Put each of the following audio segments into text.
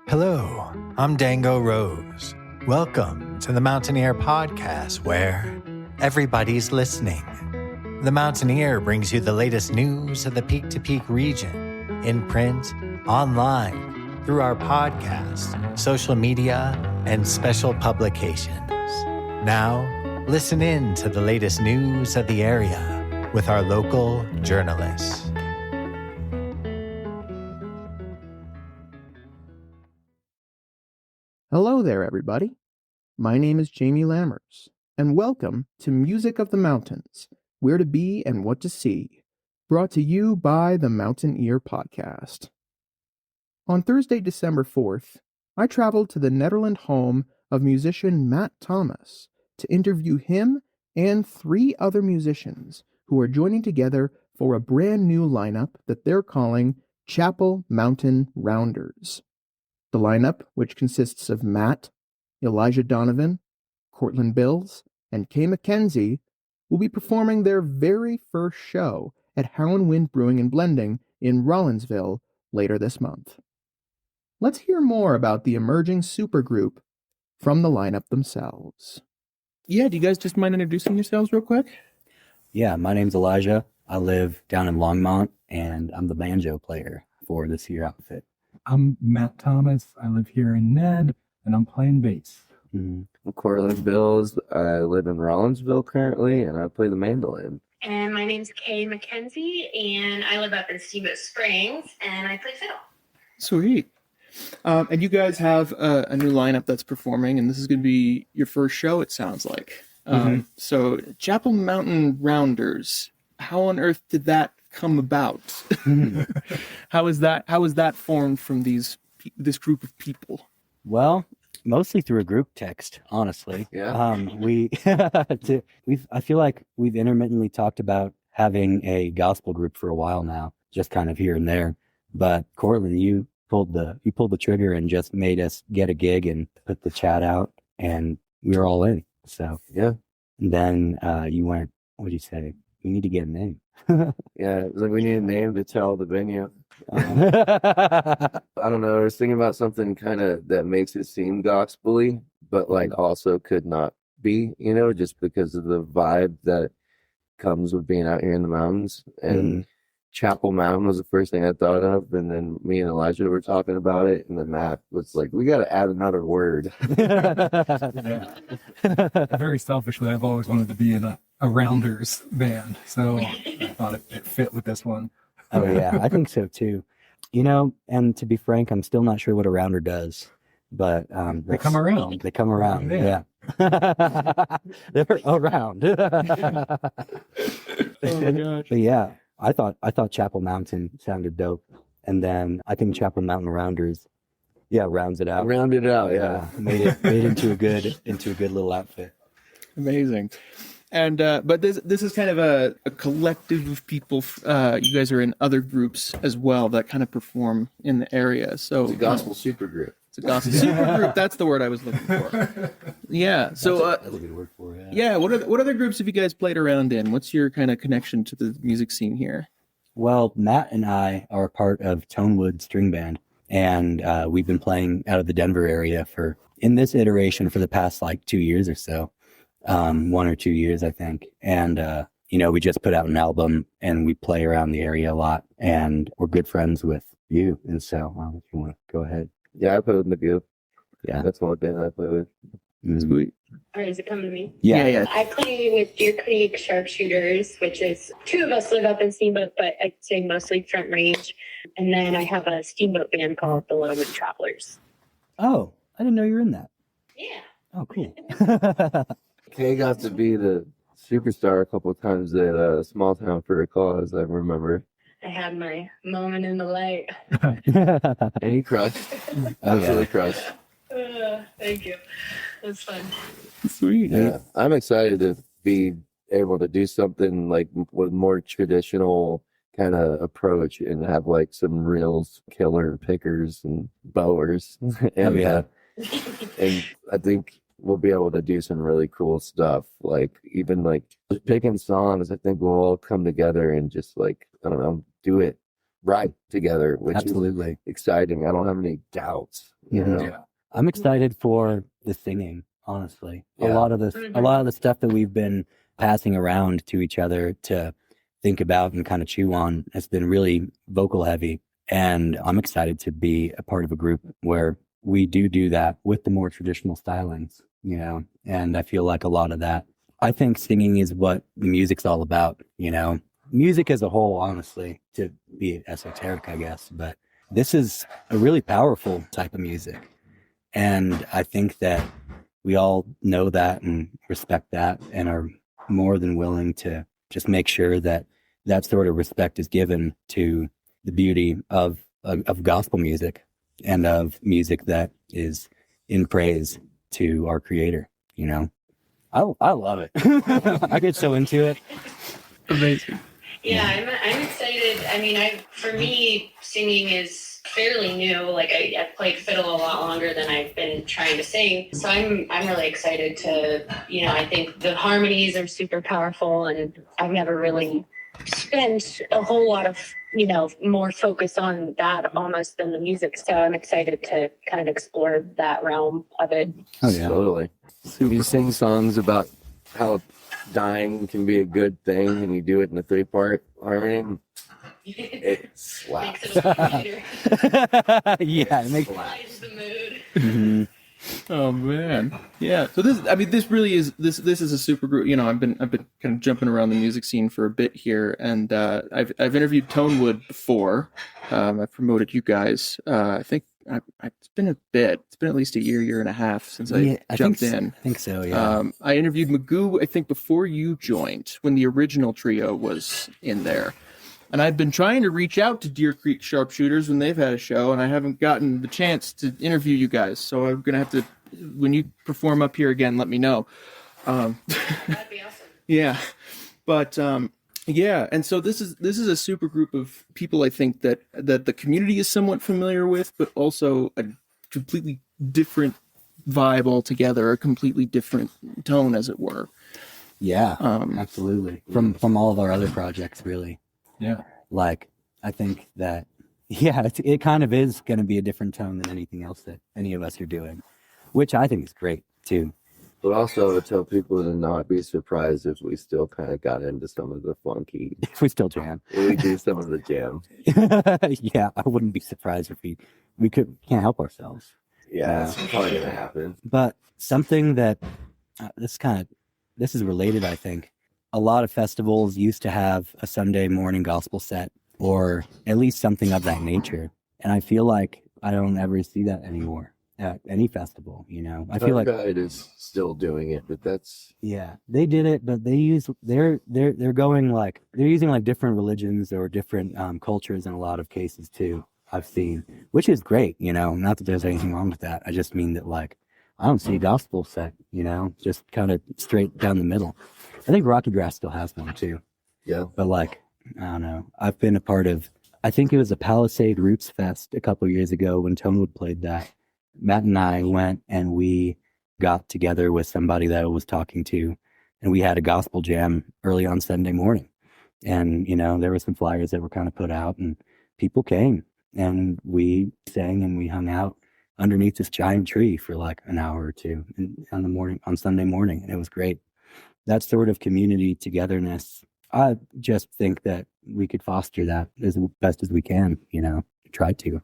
Hello, I'm Dango Rose. Welcome to the Mountaineer Podcast, where everybody's listening. The Mountaineer brings you the latest news of the Peak to Peak region, in print, online, through our podcast, social media, and special publications. Now, listen in to the latest news of the area with our local journalists. Hello there, everybody. My name is Jamie Lammers, and welcome to Music of the Mountains, Where to Be and What to See, brought to you by the Mountaineer Podcast. On Thursday, December 4th, I traveled to the Nederland home of musician Matt Thomas to interview him and 3 other musicians who are joining together for a brand new lineup that they're calling Chapel Mountain Rounders. The lineup, which consists of Matt, Elijah Donovan, Courtlyn Bills, and Kay McKenzie, will be performing their very first show at How & Wind Brewing and Blending in Rollinsville later this month. Let's hear more about the emerging supergroup from the lineup themselves. Yeah, do you guys just mind introducing yourselves real quick? Yeah, my name's Elijah. I live down in Longmont, and I'm the banjo player for this here outfit. I'm Matt Thomas. I live here in Ned, and I'm playing bass. I'm Courtlyn Bills. I live in Rollinsville currently, and I play the mandolin. And my name's Kay McKenzie, and I live up in Steamboat Springs, and I play fiddle. Sweet. And you guys have a new lineup that's performing, and this is going to be your first show, it sounds like. So, Chapel Mountain Rounders, how on earth did that come about? How is that formed from this group of people? Well, mostly through a group text, honestly. Yeah. I feel like we've intermittently talked about having a gospel group for a while now, just kind of here and there. But Courtlyn, you pulled the trigger and just made us get a gig and put the chat out, and we were all in. So Yeah. and then you went, what'd you say? We need to get a name. Yeah, it was like we need a name to tell the venue. I don't know. I was thinking about something kind of that makes it seem gospel-y, but like also could not be, just because of the vibe that comes with being out here in the mountains. And Chapel Mountain was the first thing I thought of, and then me and Elijah were talking about it, and then Matt was like, we got to add another word. Very selfishly, I've always wanted to be in a Rounders band, so I thought it fit with this one. Oh yeah, I think so too. And to be frank, I'm still not sure what a rounder does, but They come around. They come around. Yeah. They're around. Oh my gosh. But yeah, I thought Chapel Mountain sounded dope, and then I think Chapel Mountain Rounders, rounds it out. Rounded it out, yeah. Made it into a good little outfit. Amazing. And but this is kind of a collective of people. You guys are in other groups as well that kind of perform in the area. So It's a gospel supergroup. It's a gospel supergroup. That's the word I was looking for. Yeah. So That's a good word for it. yeah. What other groups have you guys played around in? What's your kind of connection to the music scene here? Well, Matt and I are a part of Tonewood String Band, and we've been playing out of the Denver area in this iteration for the past 2 years or so. 1 or 2 years, I think. And, we just put out an album, and we play around the area a lot, and we're good friends with you. And so if you want to go ahead. Yeah, I play with Magoo. Yeah. That's one band I play with. Sweet. Or is it coming to me? Yeah. I play with Deer Creek Sharpshooters, which is 2 of us live up in Steamboat, but I'd say mostly Front Range. And then I have a Steamboat band called the Longmont Travelers. Oh, I didn't know you were in that. Yeah. Oh, cool. Kay got to be the superstar a couple of times at Small Town for a Cause, I remember. I had my moment in the light. And he crushed. Absolutely crushed. Thank you. It was fun. Sweet. Yeah, I'm excited to be able to do something like with more traditional kind of approach and have some real killer pickers and bowers. And and I think we'll be able to do some really cool stuff. Even picking songs, I think we'll all come together and just I don't know, do it. ride together, which Absolutely. is exciting. I don't have any doubts. You know? Yeah. I'm excited for the singing, honestly. Yeah. A lot of the stuff that we've been passing around to each other to think about and kind of chew on has been really vocal heavy. And I'm excited to be a part of a group where we do that with the more traditional stylings, you know, and I feel like a lot of that, I think singing is what the music's all about, you know, music as a whole, honestly, to be esoteric, I guess, but this is a really powerful type of music. And I think that we all know that and respect that and are more than willing to just make sure that that sort of respect is given to the beauty of gospel music and of music that is in praise to our creator, you know. I love it. I get so into it. Amazing. Yeah, I'm excited. I mean, for me, singing is fairly new. Like I've played fiddle a lot longer than I've been trying to sing. So I'm really excited to, you know, I think the harmonies are super powerful, and I've never really spent a whole lot of, you know, more focus on that almost than the music. So I'm excited to kind of explore that realm of it. Oh yeah. Totally. You sing songs about how dying can be a good thing, and you do it in a 3-part harmony. It slaps. Makes it a little lighter. Yeah, it makes Lights the mood. Mhm. Oh man, yeah. So this really is this is a super group. You know, I've been kind of jumping around the music scene for a bit here, and I've interviewed Tonewood before. I've promoted you guys. I think it's been a bit. It's been at least a year and a half since I jumped in. I think so. Yeah. I interviewed Magoo, I think, before you joined, when the original trio was in there. And I've been trying to reach out to Deer Creek Sharpshooters when they've had a show, and I haven't gotten the chance to interview you guys. So I'm going to have to, when you perform up here again, let me know. That'd be awesome. Yeah. But yeah, and so this is a super group of people, I think, that the community is somewhat familiar with, but also a completely different vibe altogether, a completely different tone, as it were. Yeah, absolutely. From all of our other projects, really. Yeah. Like, I think that, yeah, it kind of is going to be a different tone than anything else that any of us are doing, which I think is great, too. But also, I would tell people to not be surprised if we still kind of got into some of the funky. If we still jam. We do some of the jam. Yeah, I wouldn't be surprised if we can't help ourselves. Yeah, it's probably going to happen. But something that, this is related, I think. A lot of festivals used to have a Sunday morning gospel set, or at least something of that nature. And I feel like I don't ever see that anymore at any festival, you know. I feel like Guide is still doing it, but that's yeah, they did it, but they're going like they're using like different religions or different cultures in a lot of cases too. I've seen, which is great, you know. Not that there's anything wrong with that. I just mean that like I don't see a gospel set, you know, just kind of straight down the middle. I think Rocky Grass still has one too. yeah. But like, I don't know. I've been a part of, I think it was a Palisade Roots Fest a couple of years ago when Tonewood played that. Matt and I went and we got together with somebody that I was talking to, and we had a gospel jam early on Sunday morning. And, you know, there were some flyers that were kind of put out, and people came, and we sang and we hung out underneath this giant tree for like an hour or two on Sunday morning. And it was great. That sort of community togetherness, I just think that we could foster that as best as we can, you know, try to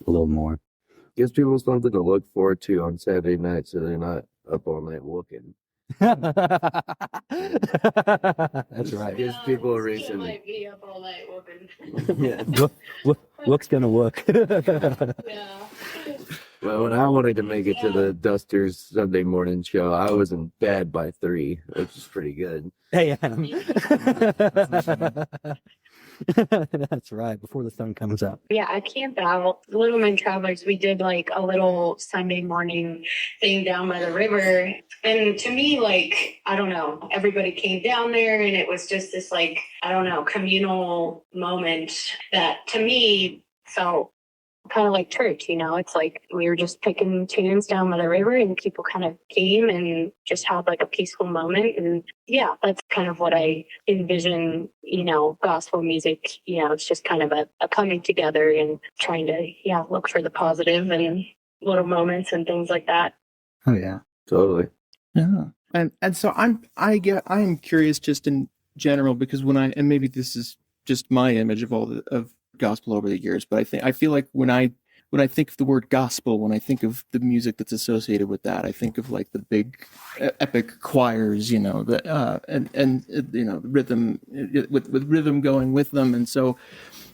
a little more. Gives people something to look forward to on Saturday night, so they're not up all night looking. That's Gives right. people a Still reason. might be up all night whooping. Yeah. Look's gonna look. Yeah. Well, when I wanted to make it to the Dusters Sunday morning show, I was in bed by 3, which is pretty good. Hey, Adam. That's right. Before the sun comes up. Yeah, I camped out. Little Men Travelers, we did like a little Sunday morning thing down by the river. And to me, like, I don't know, everybody came down there and it was just this like, I don't know, communal moment that to me felt kind of like church, it's like we were just picking tunes down by the river and people kind of came and just had like a peaceful moment. And yeah, that's kind of what I envision, gospel music, it's just kind of a coming together and trying to, look for the positive and little moments and things like that. Oh yeah. Totally. Yeah. And so I'm curious just in general, because and maybe this is just my image of gospel over the years, but I feel like when I think of the word gospel, when I think of the music that's associated with that, I think of like the big epic choirs, and the rhythm with rhythm going with them. And so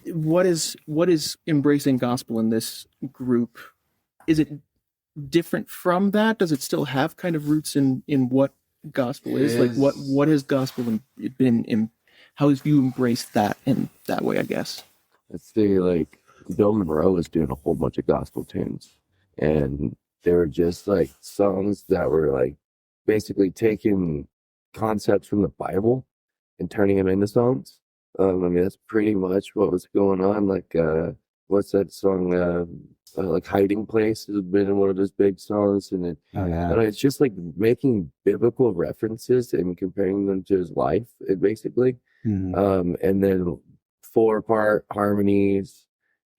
what is embracing gospel in this group? Is it different from that? Does it still have kind of roots in what gospel is? Like what has gospel been how have you embraced that in that way, I guess? Let's say like Bill Monroe was doing a whole bunch of gospel tunes, and they were just like songs that were like basically taking concepts from the Bible and turning them into songs. That's pretty much what was going on. Like, what's that song? Like Hiding Place has been one of those big songs, and it's just like making biblical references and comparing them to his life, basically. Mm-hmm. And then 4-part harmonies,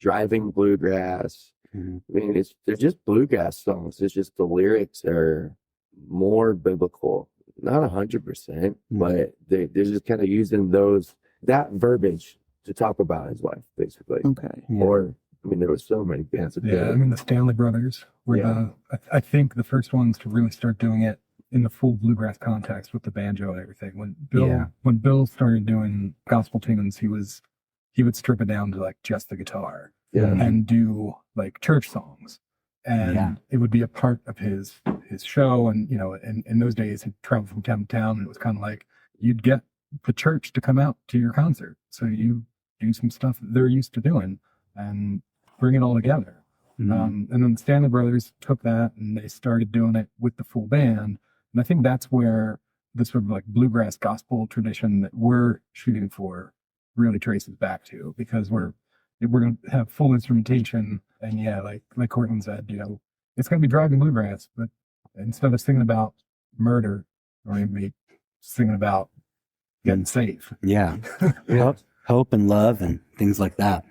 driving bluegrass. Mm-hmm. I mean, they're just bluegrass songs. It's just the lyrics are more biblical, not 100%, but they're just kind of using that verbiage to talk about his life, basically. Okay. Yeah. Or there was so many bands. The Stanley Brothers were I think the first ones to really start doing it in the full bluegrass context with the banjo and everything. When Bill started doing gospel tunes, he would strip it down to like just the guitar and do like church songs. And it would be a part of his show. And, in those days he'd travel from town to town, and it was kind of like you'd get the church to come out to your concert. So you do some stuff that they're used to doing and bring it all together. Mm-hmm. And then the Stanley Brothers took that and they started doing it with the full band. And I think that's where the sort of like bluegrass gospel tradition that we're shooting for really traces back to, because we're going to have full instrumentation. And like Courtlyn said, it's going to be driving bluegrass, but instead of singing about murder, we're going to be singing about getting safe. Yeah. Hope and love and things like that.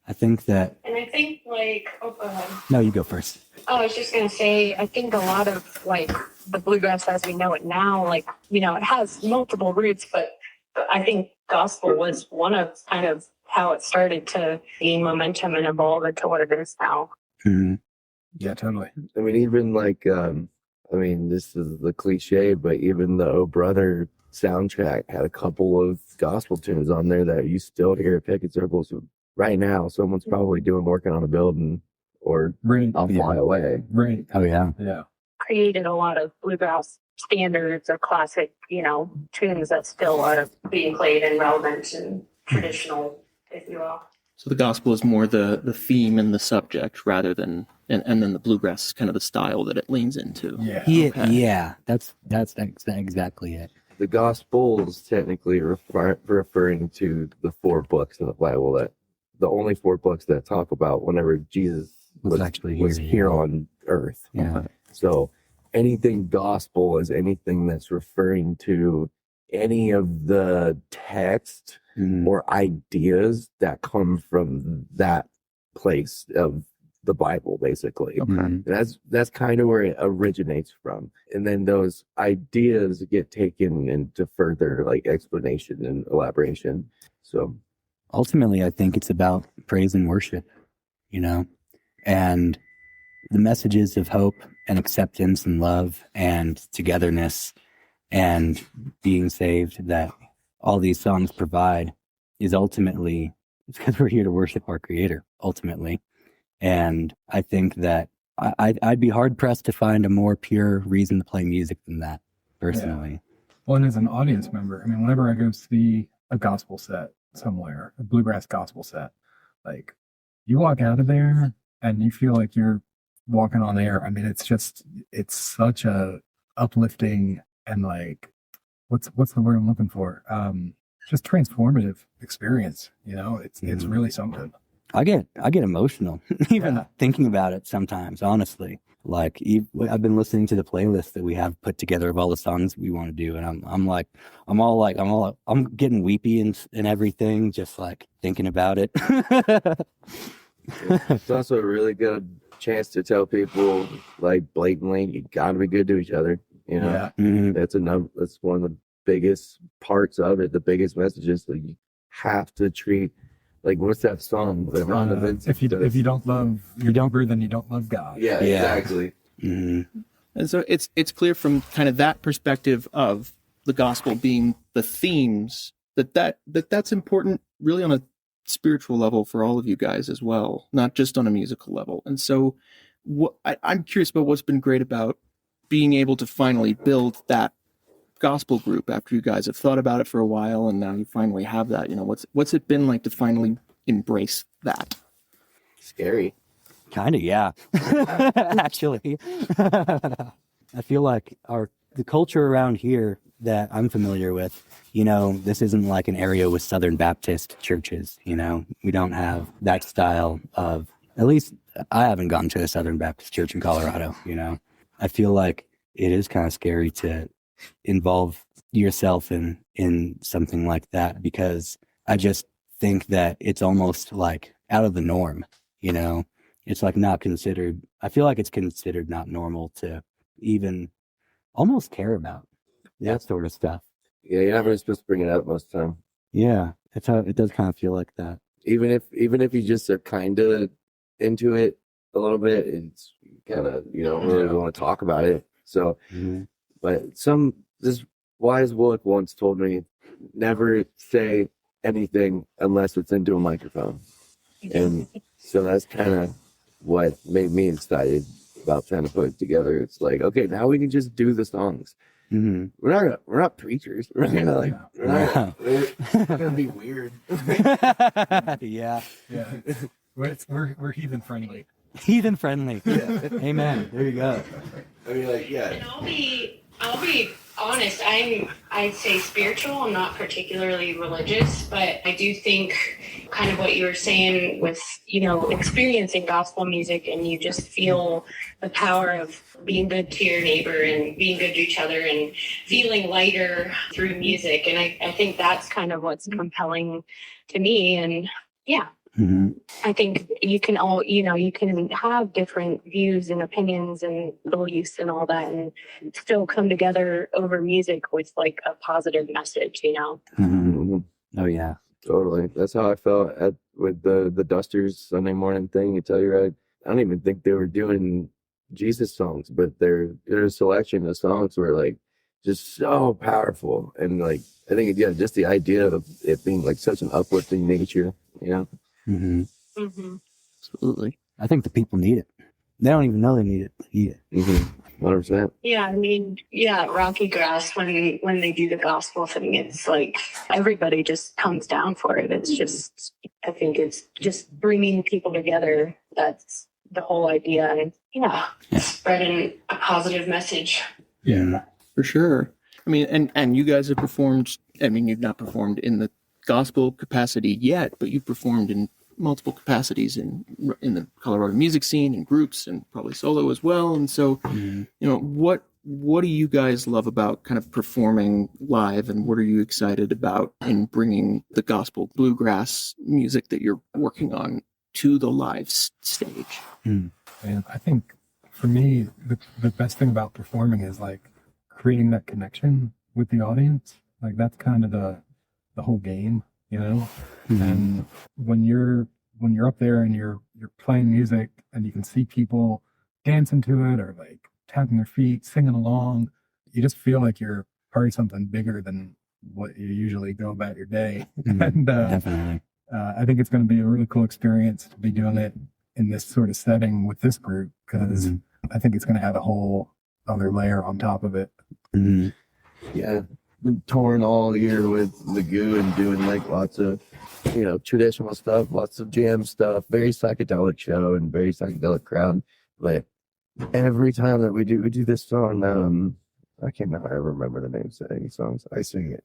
I think that. And I think go ahead. No, you go first. Oh, I was just going to say, I think a lot of like the bluegrass as we know it now, it has multiple roots, but I think gospel was one of kind of how it started to gain momentum and evolve into what it is now. Mm-hmm. Yeah, totally. Even like, this is the cliche, but even the Oh Brother soundtrack had a couple of gospel tunes on there that you still hear at Picket Circles right now. Someone's probably working on a building or I'll fly away. Right. Oh yeah. Yeah. Created a lot of bluegrass standards or classic, tunes that still are being played and relevant and traditional, if you will. So the gospel is more the theme and the subject rather than, and then the bluegrass is kind of the style that it leans into. Yeah. Okay. Yeah. That's exactly it. The gospel is technically referring to the 4 books of the Bible, that the only 4 books that talk about whenever Jesus was here on earth. Yeah. So anything gospel is anything that's referring to any of the text or ideas that come from that place of the Bible, basically. Okay. That's kind of where it originates from. And then those ideas get taken into further like explanation and elaboration. So ultimately, I think it's about praise and worship, and the messages of hope and acceptance and love and togetherness and being saved that all these songs provide is ultimately because we're here to worship our Creator, ultimately. And I think that I'd be hard pressed to find a more pure reason to play music than that, personally. Yeah. Well, and as an audience member, whenever I go see a gospel set somewhere, a bluegrass gospel set, like you walk out of there and you feel like you're walking on air. It's such a uplifting and like, what's the word I'm looking for? Just transformative experience. It's really something. I get emotional even thinking about it sometimes, honestly. Like I've been listening to the playlist that we have put together of all the songs we want to do, and I'm getting weepy and everything, just like thinking about it. It's also a really good chance to tell people, like, blatantly, you gotta be good to each other. You know, Yeah. Mhm. That's one of the biggest parts of it. The biggest messages that you have to treat. Like, what's that song? The Ron Vincent If you don't love your neighbor, then you don't love God. Yeah, Yeah. exactly. Mhm. And so it's clear from kind of that perspective of the gospel being the themes that's important really on a spiritual level for all of you guys as well, not just on a musical level. And so I'm curious about what's been great about being able to finally build that gospel group after you guys have thought about it for a while and now you finally have that. You know, what's it been like to finally embrace that? Scary. Kind of, yeah. Actually, I feel like the culture around here that I'm familiar with, you know, this isn't like an area with Southern Baptist churches. You know, we don't have that style of. At least I haven't gone to a Southern Baptist church in Colorado. You know, I feel like it is kind of scary to involve yourself in something like that, because I just think that it's almost like out of the norm. You know. It's like not considered. I feel like it's considered not normal to even almost care about that sort of stuff. Yeah, you're not really supposed to bring it up most of the time. Yeah, it's how it does kind of feel like that. Even if you just are kind of into it a little bit, it's kind of, you don't really want to talk about it. So, but this wise Willick once told me, never say anything unless it's into a microphone. And so that's kind of what made me excited about trying to put it together. It's like, okay, now we can just do the songs. Mm-hmm. We're not preachers. We're gonna be weird. Yeah. We're heathen friendly. Heathen friendly. Yeah. Amen. There you go. I mean, like, yeah. And I'll be honest. I'd say spiritual. I'm not particularly religious, but I do think kind of what you were saying with, you know, experiencing gospel music, and you just feel the power of being good to your neighbor and being good to each other and feeling lighter through music. And I think that's kind of what's compelling to me. And yeah. Mm-hmm. I think you can you can have different views and opinions and beliefs and all that, and still come together over music with like a positive message, you know? Mm-hmm. Oh yeah, Totally. That's how I felt with the Dusters Sunday morning thing. You tell you right. I don't even think they were doing Jesus songs, but their selection of songs were like just so powerful. And like, I think, yeah, just the idea of it being like such an uplifting nature, you know? Mm-hmm. Mm-hmm. Absolutely. I think the people need it. They don't even know they need it. They need it. Mm-hmm. 100%. Yeah, I mean, yeah, Rocky Grass, when they do the gospel thing, it's like everybody just comes down for it. It's just, I think it's just bringing people together. That's the whole idea. And, spreading a positive message. Yeah. For sure. I mean, and you guys have performed, I mean, you've not performed in the gospel capacity yet, but you've performed in multiple capacities in the Colorado music scene and groups and probably solo as well. And so, what do you guys love about kind of performing live, and what are you excited about in bringing the gospel bluegrass music that you're working on to the live stage? And I think for me, the best thing about performing is like creating that connection with the audience. Like that's kind of the whole game, you know? Mm-hmm. And when you're up there and you're playing music and you can see people dancing to it or like tapping their feet, singing along, you just feel like you're part of something bigger than what you usually go about your day. Mm-hmm. And Definitely. I think it's going to be a really cool experience to be doing it in this sort of setting with this group, because I think it's going to have a whole other layer on top of it. Mm-hmm. Yeah. Been touring all year with the Goo and doing like lots of, traditional stuff, lots of jam stuff, very psychedelic show and very psychedelic crowd. But every time that we do this song, I can't ever remember the names of any songs. I sing it.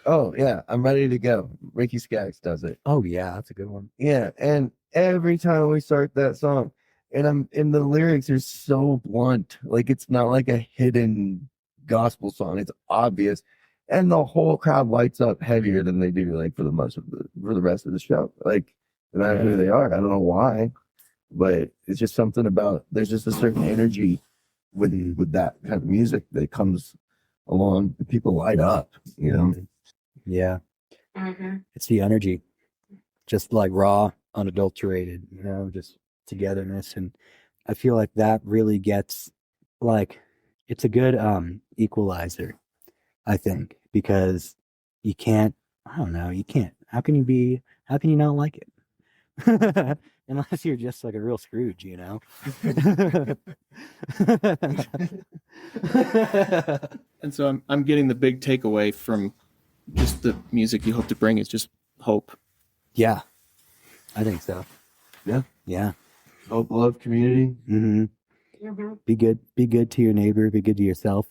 Oh yeah, I'm ready to go. Ricky Skaggs does it. Oh yeah, that's a good one. Yeah, and every time we start that song, and the lyrics are so blunt, like it's not like a hidden gospel song. It's obvious, and the whole crowd lights up heavier than they do like for the rest of the show. Like no matter who they are, I don't know why, but it's just something about there's just a certain energy with that kind of music that comes along. People light up, you know. Yeah, Mm-hmm. it's the energy, just like raw, unadulterated, you know, just togetherness. And I feel like that really gets like it's a good equalizer, I think, because you can't, I don't know, you can't, how can you not like it? Unless you're just like a real Scrooge, you know. And so I'm getting the big takeaway from just the music you hope to bring is just hope. Yeah, I think so. Yeah. Yeah. Hope, love, community. Mm-hmm. Mm-hmm. Be good to your neighbor, be good to yourself.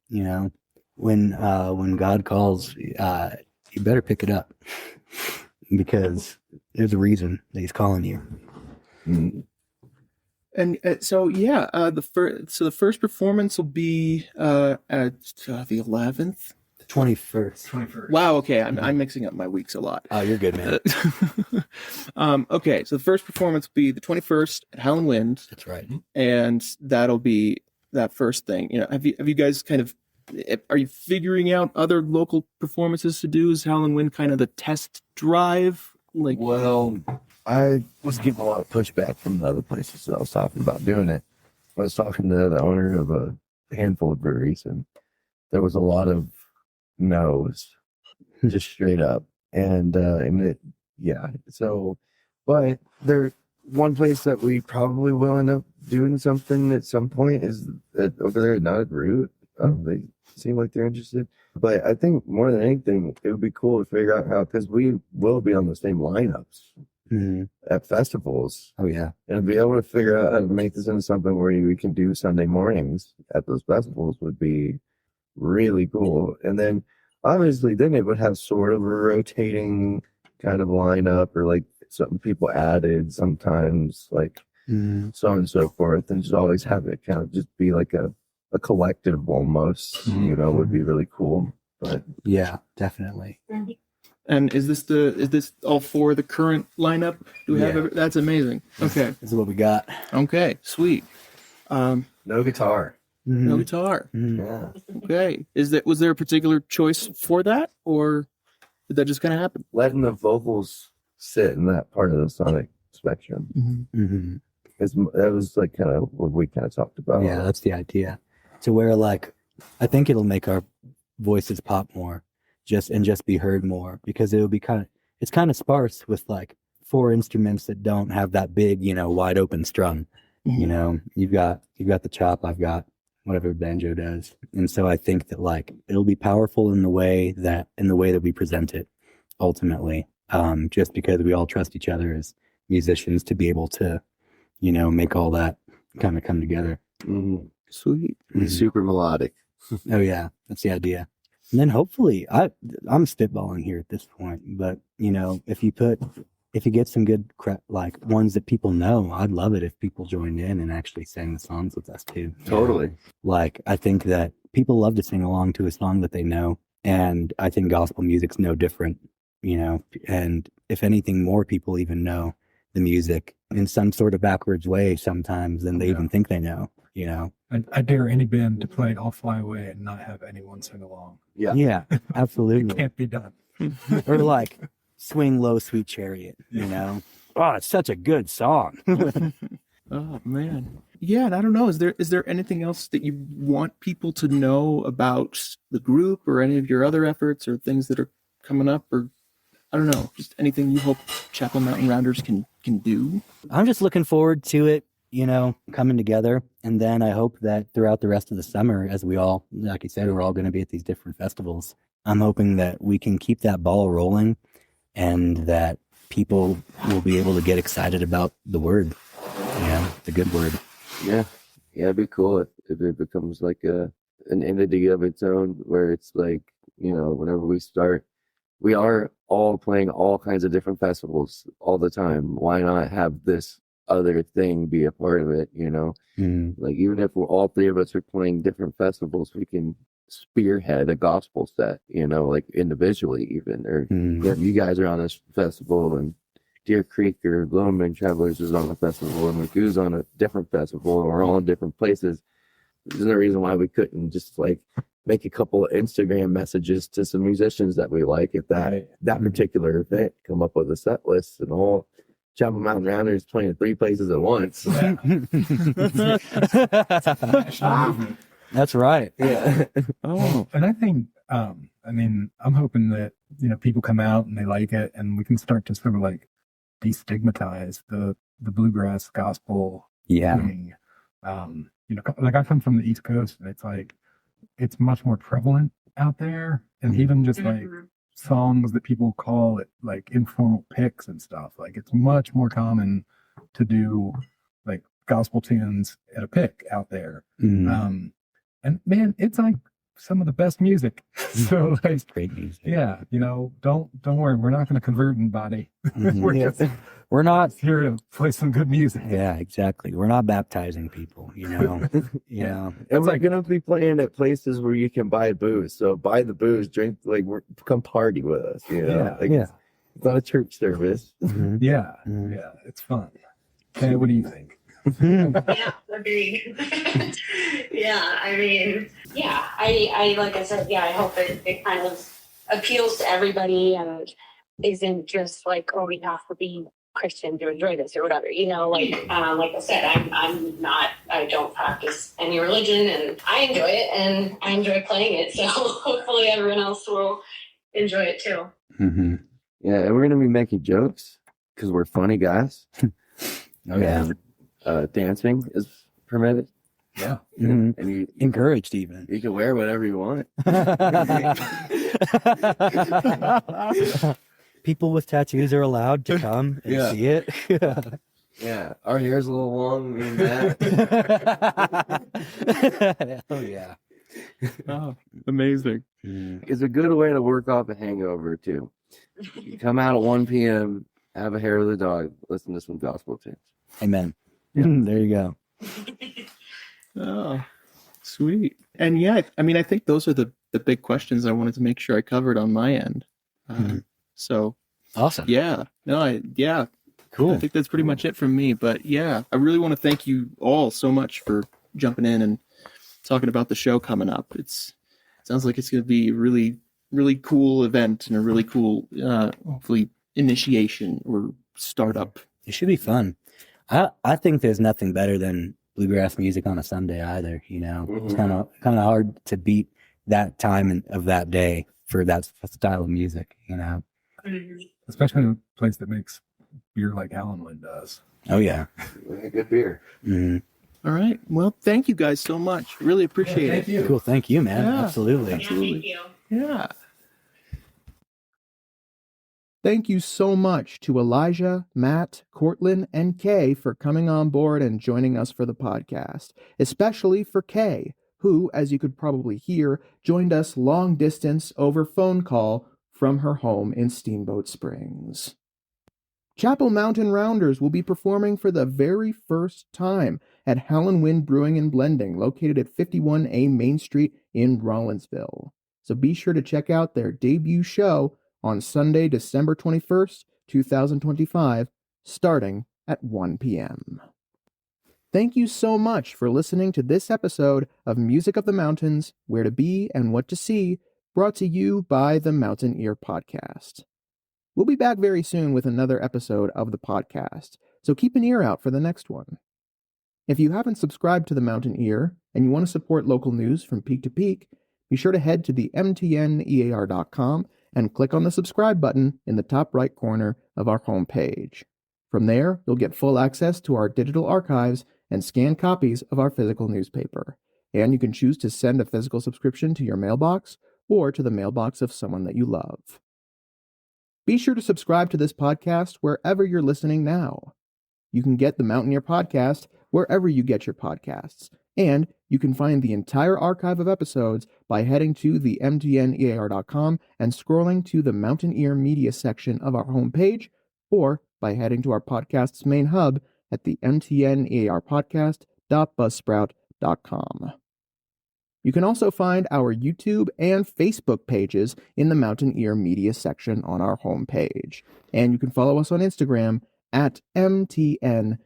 You know, when God calls, you better pick it up because there's a reason that he's calling you. Mm-hmm. And so yeah, the first performance will be at the 11th. 21st. 21st. Wow. Okay, I'm mixing up my weeks a lot. Oh, you're good, man. Okay, so the first performance will be the 21st at Howlin' Wind, That's right. and that'll be that first thing. You know, have you guys are you figuring out other local performances to do? Is Howlin' Wind kind of the test drive? Like, Well, I was getting a lot of pushback from the other places that I was talking about doing it. I was talking to the owner of a handful of breweries, and there was a lot of no's, just straight up. And yeah. So, but one place that we probably will end up doing something at some point is that over there at Knotted Root. They seem like they're interested. But I think more than anything, it would be cool to figure out how, because we will be on the same lineups at festivals. Oh yeah. And be able to figure out how to make this into something where we can do Sunday mornings at those festivals would be really cool. And then obviously then it would have sort of a rotating kind of lineup, or like something people added sometimes, like so on and so forth, and just always have it kind of just be like a collective almost, you know, would be really cool. But Yeah, definitely. and is this all for the current lineup? Do we have that's amazing. Okay. This is what we got. Okay, sweet. no guitar. No guitar. Yeah. Okay. Was there a particular choice for that, or did that just kind of happen? Letting the vocals sit in that part of the sonic spectrum. Mm-hmm. That was like kind of what we kind of talked about. Yeah, that's the idea. To where like, I think it'll make our voices pop more, just be heard more, because it'll be it's kind of sparse with like 4 instruments that don't have that big, you know, wide open strum. You know, you've got the chop, I've got whatever banjo does. And so I think that like it'll be powerful in the way that we present it ultimately. Just because we all trust each other as musicians to be able to, you know, make all that kind of come together. Sweet. Super melodic. Oh yeah, that's the idea. And then hopefully, I'm spitballing here at this point, but you know, if you get some good like ones that people know, I'd love it if people joined in and actually sang the songs with us too. Totally. Like I think that people love to sing along to a song that they know, and I think gospel music's no different, you know. And if anything, more people even know the music in some sort of backwards way sometimes than they even think they know, you know. I dare any band to play I'll Fly Away and not have anyone sing along. Yeah, absolutely. It can't be done. Or like Swing Low, Sweet Chariot, you know. Oh, it's such a good song. Oh man. Yeah, and I don't know, is there anything else that you want people to know about the group or any of your other efforts or things that are coming up, or I don't know, just anything you hope Chapel Mountain Rounders can do? I'm just looking forward to it, you know, coming together. And then I hope that throughout the rest of the summer, as we all, like you said, we're all going to be at these different festivals, I'm hoping that we can keep that ball rolling and that people will be able to get excited about the word, you know, the good word. Yeah. Yeah, it'd be cool if if it becomes like an entity of its own, where it's like, whenever we start, we are all playing all kinds of different festivals all the time. Why not have this other thing be a part of it? Like, even if we're all three of us are playing different festivals, we can spearhead a gospel set, like individually even, or if you guys are on this festival and Deer Creek or Longmont Travelers is on a festival and Magoo's on a different festival, and we're all in different places, there's no reason why we couldn't just like make a couple of Instagram messages to some musicians that we like at that particular event, come up with a set list, and all Chapel Mountain Rounders playing 3 places at once. That's right. Yeah. Oh, and I think, I'm hoping that, people come out and they like it, and we can start to sort of like destigmatize the bluegrass gospel thing. Like, I come from the East Coast, and it's like, it's much more prevalent out there. And even just like songs that people call it like informal picks and stuff, like it's much more common to do like gospel tunes at a pick out there. And man, it's like some of the best music. So like, Great music. Yeah, don't worry, we're not going to convert anybody. We're not here to play some good music. Yeah, exactly. We're not baptizing people, And we're gonna be playing at places where you can buy booze. So buy the booze, drink, like, come party with us. It's not a church service. Yeah, it's fun. Hey, what do you think? Yeah, agreed. I like I said, I hope it kind of appeals to everybody and isn't just like, oh, we have to be Christian to enjoy this or whatever, like I said, I don't practice any religion, and I enjoy it, and I enjoy playing it, so hopefully everyone else will enjoy it too. Yeah, and we're gonna be making jokes because we're funny guys. Dancing is permitted. Yeah. And you encouraged even. You can wear whatever you want. People with tattoos are allowed to come and see it. Yeah, our hair's a little long, me and Matt. Oh yeah. Oh, amazing. It's a good way to work off a hangover too. You come out at 1 p.m., have a hair of the dog, listen to some gospel tunes. Amen. There you go. Oh, sweet. And I think those are the big questions I wanted to make sure I covered on my end. So awesome. Cool. I think that's pretty much it from me. But I really want to thank you all so much for jumping in and talking about the show coming up. It sounds like it's going to be a really, really cool event and a really cool, hopefully, initiation or startup. It should be fun. I think there's nothing better than bluegrass music on a Sunday either. It's kind of hard to beat that time of that day for that style of music. Especially in a place that makes beer like Allenwood does. Oh yeah, good beer. All right. Well, thank you guys so much. Really appreciate it. Thank you. Cool. Thank you, man. Yeah. Absolutely. Thank you. Yeah. Thank you so much to Elijah, Matt, Courtlyn, and Kay for coming on board and joining us for the podcast, especially for Kay, who, as you could probably hear, joined us long distance over phone call from her home in Steamboat Springs. Chapel Mountain Rounders will be performing for the very first time at Howlin' Wind Brewing and Blending, located at 51A Main Street in Rollinsville. So be sure to check out their debut show on Sunday, December 21st, 2025, starting at 1 p.m. Thank you so much for listening to this episode of Music of the Mountains, Where to Be and What to See, brought to you by the Mountain Ear Podcast. We'll be back very soon with another episode of the podcast, so keep an ear out for the next one. If you haven't subscribed to the Mountain Ear and you want to support local news from peak to peak, be sure to head to the mtnear.com and click on the subscribe button in the top right corner of our homepage. From there, you'll get full access to our digital archives and scanned copies of our physical newspaper. And you can choose to send a physical subscription to your mailbox or to the mailbox of someone that you love. Be sure to subscribe to this podcast wherever you're listening now. You can get the Mountaineer Podcast wherever you get your podcasts, And you can find the entire archive of episodes by heading to the mtnear.com and scrolling to the Mountaineer Media section of our homepage, or by heading to our podcast's main hub at the mtnearpodcast.buzzsprout.com. You can also find our YouTube and Facebook pages in the Mountaineer Media section on our homepage. And you can follow us on Instagram at mtn.ear.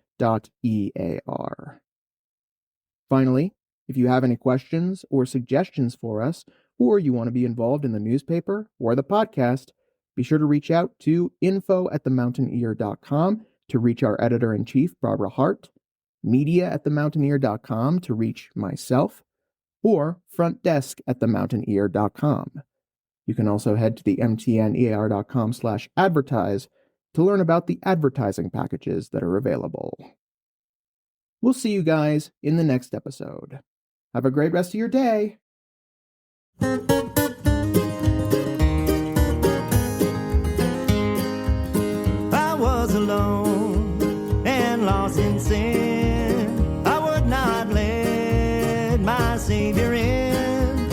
Finally, if you have any questions or suggestions for us, or you want to be involved in the newspaper or the podcast, be sure to reach out to info@themountaineer.com to reach our editor-in-chief, Barbara Hardt, media@themountaineer.com to reach myself, or frontdesk@themountaineer.com. You can also head to the mtnear.com/advertise to learn about the advertising packages that are available. We'll see you guys in the next episode. Have a great rest of your day. I was alone and lost in sin. I would not let my Savior in.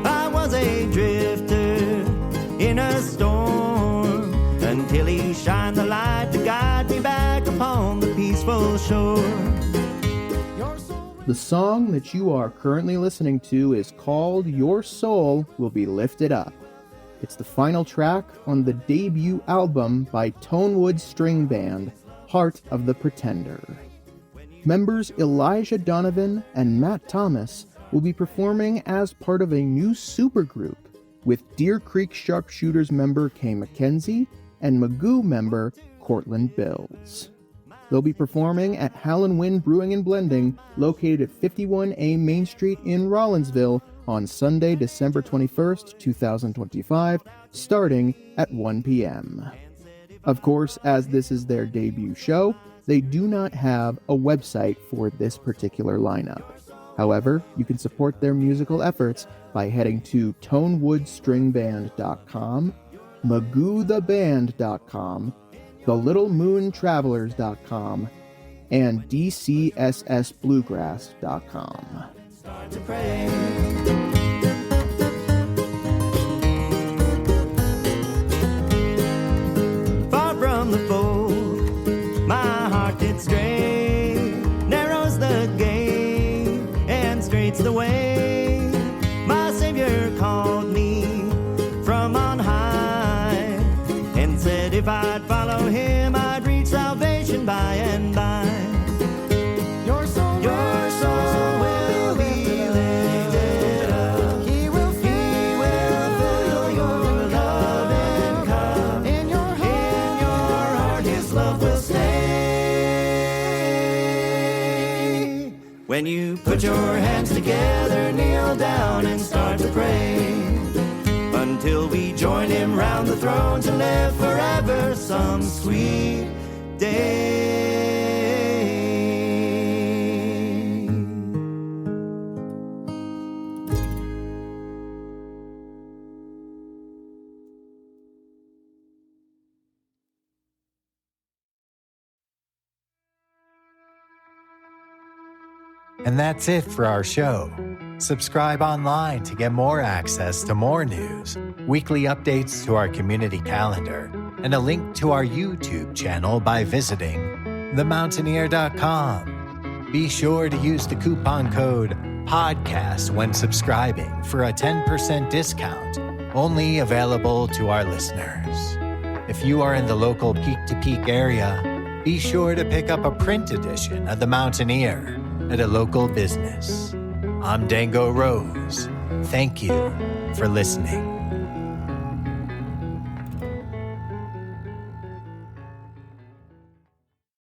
I was a drifter in a storm until He shined the light to guide me back upon the peaceful shore. The song that you are currently listening to is called Your Soul Will Be Lifted Up. It's the final track on the debut album by Tonewood String Band, Heart of the Pretender. Members Elijah Donovan and Matt Thomas will be performing as part of a new supergroup with Deer Creek Sharpshooters member Kay McKenzie and Magoo member Courtlyn Bills. They'll be performing at Howlin' Wind Brewing and Blending, located at 51A Main Street in Rollinsville, on Sunday, December 21st, 2025, starting at 1 p.m. Of course, as this is their debut show, they do not have a website for this particular lineup. However, you can support their musical efforts by heading to tonewoodstringband.com, magootheband.com, thelittlemoontravelers.com, and dcssbluegrass.com. Start to pray. Far from the fold, my heart did stray. Narrows the gate and straight's the way. My Savior called me from on high and said if I'd follow Him, I'd reach salvation by and by. Your soul will be lifted up. He will fill your loving cup. In your heart, His love will stay. When you put your hands together, kneel down and start to pray, until we join Him round the throne to live forever some sweet day. And that's it for our show. Subscribe online to get more access to more news, weekly updates to our community calendar, and a link to our YouTube channel by visiting themountaineer.com. Be sure to use the coupon code PODCAST when subscribing for a 10% discount, only available to our listeners. If you are in the local peak-to-peak area, be sure to pick up a print edition of The Mountaineer at a local business. I'm Dango Rose. Thank you for listening.